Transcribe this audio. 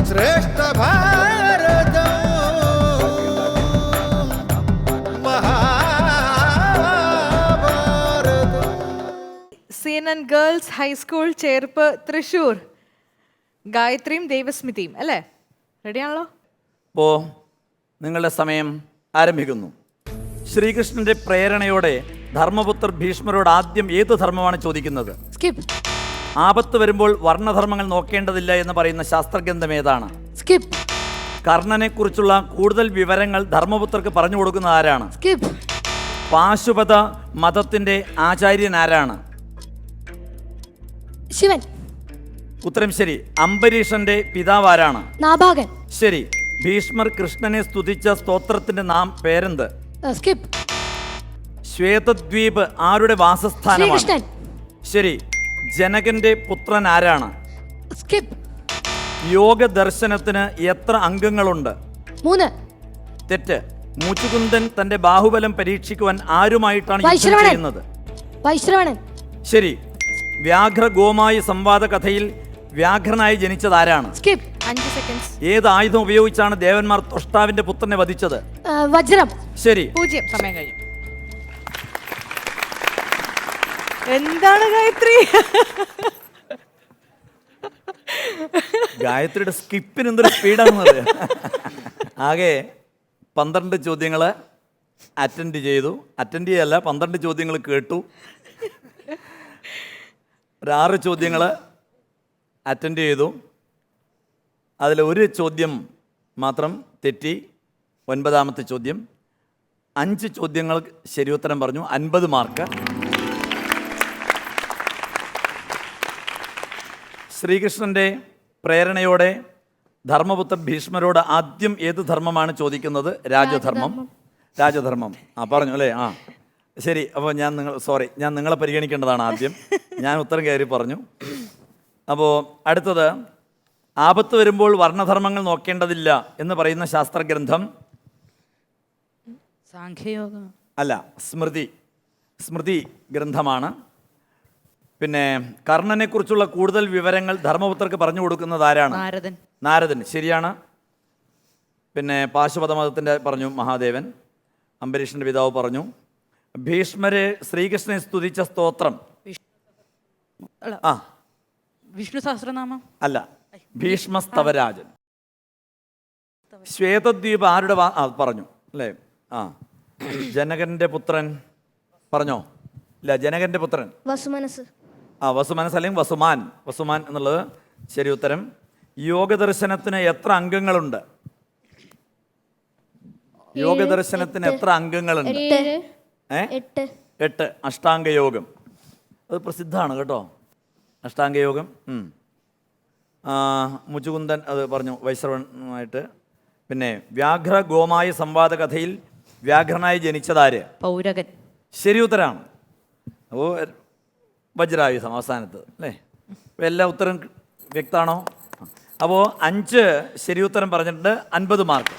ശ്രേഷ്ഠ ഭാരതം Mahabharatam. CNN girls high school Cherpu Thrissur ഗായത്രിയും ദേവസ്മിതയും അല്ലേ? റെഡിയാണല്ലോ? അപ്പോൾ നിങ്ങളുടെ സമയം ആരംഭിക്കുന്നു. ശ്രീകൃഷ്ണന്റെ പ്രേരണയോടെ ധർമ്മപുത്രർ ഭീഷ്മരോട് ആദ്യം ഏത് ധർമ്മമാണ് ചോദിക്കുന്നത്? സ്കിപ്പ്. ആപത്ത് വരുമ്പോൾ വർണ്ണധർമ്മങ്ങൾ നോക്കേണ്ടതില്ല എന്ന് പറയുന്ന ശാസ്ത്രഗ്രന്ഥം ഏതാണ്? സ്കിപ്പ്. കർണനെക്കുറിച്ചുള്ള കൂടുതൽ വിവരങ്ങൾ ധർമ്മപുത്രർക്ക് പറഞ്ഞു കൊടുക്കുന്ന ആരാണ്? സ്കിപ്പ്. പാശുപത മതത്തിന്റെ ആചാര്യൻ ആരാണ്? ശിവൻ. ഉത്തരം ശരി. അംബരീഷന്റെ പിതാവ് ആരാണ്? നാഭാഗൻ. ശരി. ഭീഷ്മർ കൃഷ്ണനെ സ്തുതിച്ച സ്തോത്രത്തിന്റെ പേരെന്ത്? സ്കിപ്പ്. ശ്വേതദ്വീപ് ആരുടെ വാസസ്ഥാനമാണ്? ശ്രീകൃഷ്ണൻ. ശരി. ജനകന്റെ പുത്രൻ ആരാണ്? സ്കിപ്പ്. യോഗ ദർശനത്തിന് എത്ര അംഗങ്ങളുണ്ട്? 3. തെറ്റ്. മുചുകുന്ദൻ തന്റെ ബാഹുബലം പരീക്ഷിക്കുവാൻ ആരുമായിട്ടാണ് യുദ്ധം വൈശ്രവണൻ. ചെയ്യുന്നത്? വൈശ്രവണൻ. ശരി. വ്യാഘ്ര ഗോമായി സംവാദ കഥയിൽ വ്യാഘ്രനായി ജനിച്ചത് ആരാണ്? സ്കിപ്പ്. 5 സെക്കൻഡ്സ്. ഏത് ആയുധം ഉപയോഗിച്ചാണ് ദേവന്മാർ ത്വഷ്ടാവിന്റെ പുത്രനെ വധിച്ചത്? വജ്രം. ശരി. 0. സമയം കഴിഞ്ഞു. എന്താണ് ഗായത്രി? ഗായത്രിയുടെ സ്കിപ്പിന് എന്തൊരു സ്പീഡാണെന്നത്. ആകെ 12 ചോദ്യങ്ങൾ അറ്റൻഡ് ചെയ്തു. അറ്റൻഡ് ചെയ്യല്ല, 12 ചോദ്യങ്ങൾ കേട്ടു. 6 ചോദ്യങ്ങൾ അറ്റൻഡ് ചെയ്തു. അതിൽ 1 ചോദ്യം മാത്രം തെറ്റി. 9ാമത്തെ ചോദ്യം. 5 ചോദ്യങ്ങൾ ശരിയുത്തരം പറഞ്ഞു. 50 മാർക്ക്. ശ്രീകൃഷ്ണന്റെ പ്രേരണയോടെ ധർമ്മപുത്രർ ഭീഷ്മരോട് ആദ്യം ഏത് ധർമ്മമാണ് ചോദിക്കുന്നത്? രാജധർമ്മം. രാജധർമ്മം. പറഞ്ഞു അല്ലേ? ശരി. അപ്പോൾ ഞാൻ നിങ്ങളെ പരിഗണിക്കേണ്ടതാണ് ആദ്യം. ഞാൻ ഉത്തരം കയറി പറഞ്ഞു. അപ്പോൾ അടുത്തത്, ആപത്ത് വരുമ്പോൾ വർണ്ണധർമ്മങ്ങൾ നോക്കേണ്ടതില്ല എന്ന് പറയുന്ന ശാസ്ത്രഗ്രന്ഥം സാഖ്യയോഗം അല്ല, സ്മൃതി ഗ്രന്ഥമാണ്. പിന്നെ കർണനെക്കുറിച്ചുള്ള കൂടുതൽ വിവരങ്ങൾ ധർമ്മപുത്രർക്ക് പറഞ്ഞു കൊടുക്കുന്നത് ആരാണ്? നാരദൻ. ശരിയാണ്. പിന്നെ പാശുപതമതത്തിൻ്റെ പറഞ്ഞു മഹാദേവൻ. അംബരീഷന്റെ പിതാവ് പറഞ്ഞു. ഭീഷ്മരെ ശ്രീകൃഷ്ണനെ സ്തുതിച്ച സ്തോത്രം വിഷ്ണു സഹസ്രനാമം അല്ല, ഭീഷ്മസ്തവരാജൻ. ശ്വേതദ്വീപ് ആരുടെ പറഞ്ഞു അല്ലേ? ജനകന്റെ പുത്രൻ പറഞ്ഞോ? ഇല്ല, ജനകന്റെ പുത്രൻ വസുമനസ്. വസുമനസ് അല്ലെങ്കിൽ വസുമാൻ എന്നുള്ളത് ശരി ഉത്തരം. യോഗദർശനത്തിന് എത്ര അംഗങ്ങളുണ്ട്? യോഗദർശനത്തിന് എത്ര അംഗങ്ങളുണ്ട്? 8. അഷ്ടാംഗയോഗം അത് പ്രസിദ്ധമാണ് കേട്ടോ. അഷ്ടാംഗയോഗം. മുചുകുന്ദൻ അത് പറഞ്ഞു വൈശ്രവണമായിട്ട്. പിന്നെ വ്യാഘ്ര ഗോമായ സംവാദ കഥയിൽ വ്യാഘ്രനായി ജനിച്ചതാര്? പൗരകൻ. ശരി ഉത്തരമാണ്. അപ്പോൾ വജ്രായുധം അവസാനത്ത് അല്ലേ? എല്ലാ ഉത്തരം വ്യക്തമാണോ? അപ്പോൾ 5 ശരി ഉത്തരം പറഞ്ഞിട്ടുണ്ട്. 50 മാർക്ക്.